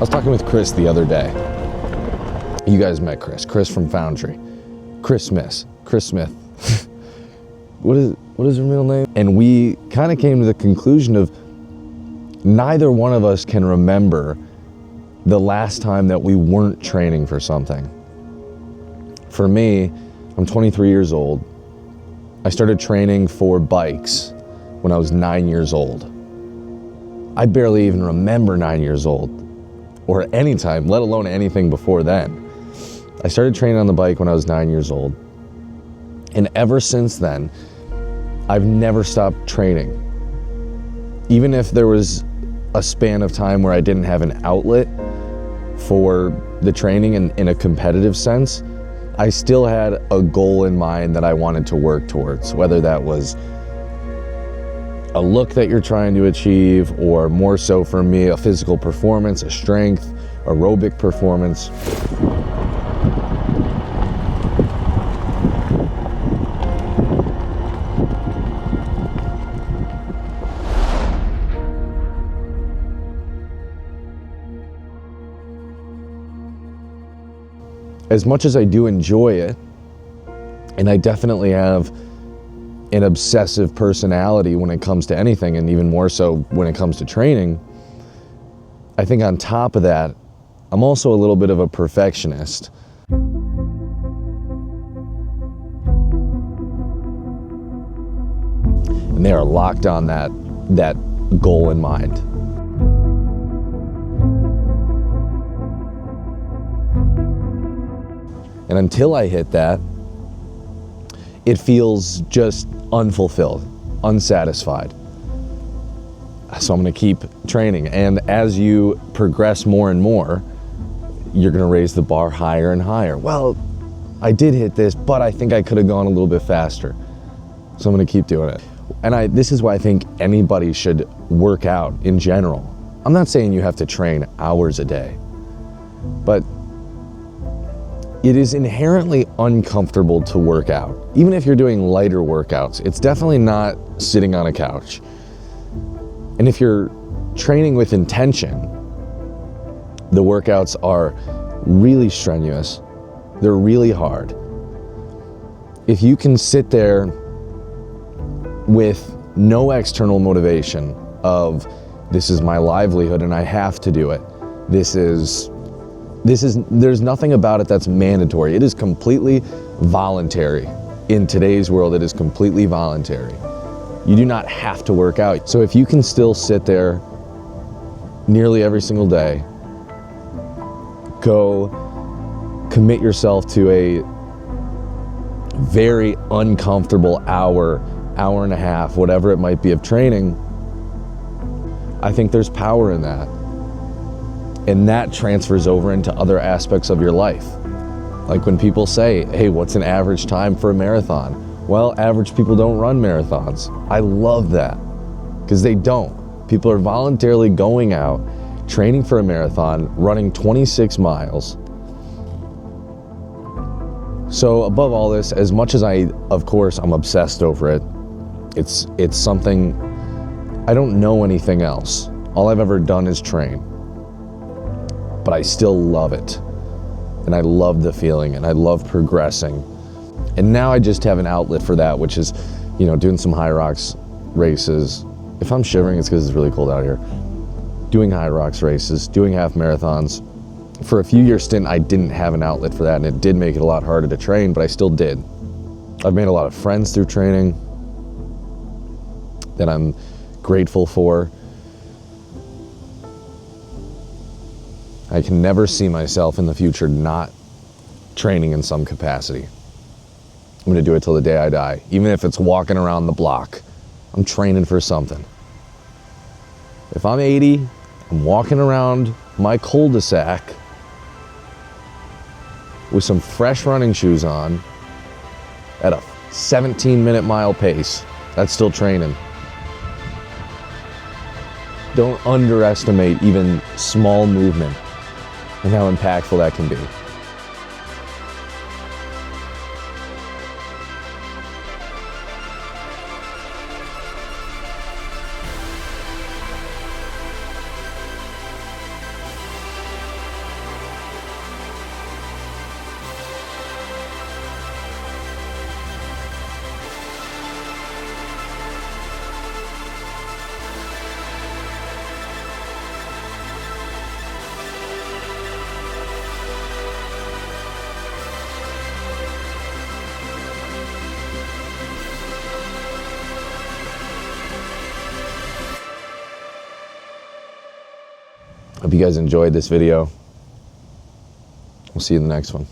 was talking with Chris the other day. You guys met Chris from Foundry. Chris Smith. What is her real name? And we kind of came to the conclusion of neither one of us can remember the last time that we weren't training for something. For me, I'm 23 years old. I started training for bikes when I was 9 years old. I barely even remember 9 years old, or any time, let alone anything before then. I started training on the bike when I was 9 years old. And ever since then, I've never stopped training. Even if there was a span of time where I didn't have an outlet for the training in a competitive sense, I still had a goal in mind that I wanted to work towards, whether that was a look that you're trying to achieve, or more so for me, a physical performance, a strength, aerobic performance. As much as I do enjoy it, and I definitely have an obsessive personality when it comes to anything, and even more so when it comes to training, I think on top of that, I'm also a little bit of a perfectionist. And they are locked on that goal in mind. And until I hit that, it feels just unfulfilled, unsatisfied. So I'm gonna keep training. And as you progress more and more, you're gonna raise the bar higher and higher. Well, I did hit this, but I think I could have gone a little bit faster. So I'm gonna keep doing it. And this is why I think anybody should work out in general. I'm not saying you have to train hours a day, but it is inherently uncomfortable to work out. Even if you're doing lighter workouts, it's definitely not sitting on a couch. And if you're training with intention, the workouts are really strenuous. They're really hard. If you can sit there with no external motivation of, this is my livelihood and I have to do it. There's nothing about it that's mandatory. It is completely voluntary. In today's world, it is completely voluntary. You do not have to work out. So if you can still sit there nearly every single day, go commit yourself to a very uncomfortable hour and a half, whatever it might be of training, I think there's power in that. And that transfers over into other aspects of your life. Like when people say, hey, what's an average time for a marathon? Well, average people don't run marathons. I love that, because they don't. People are voluntarily going out, training for a marathon, running 26 miles. So above all this, as much as of course, I'm obsessed over it, it's something, I don't know anything else. All I've ever done is train. But I still love it. And I love the feeling, and I love progressing. And now I just have an outlet for that, which is, doing some high rocks races. If I'm shivering, it's because it's really cold out here. Doing high rocks races, doing half marathons. For a few year stint, I didn't have an outlet for that, and it did make it a lot harder to train, but I still did. I've made a lot of friends through training that I'm grateful for. I can never see myself in the future not training in some capacity. I'm gonna do it till the day I die. Even if it's walking around the block, I'm training for something. If I'm 80, I'm walking around my cul-de-sac with some fresh running shoes on at a 17-minute mile pace. That's still training. Don't underestimate even small movement and how impactful that can be. you guys enjoyed this video. We'll see you in the next one.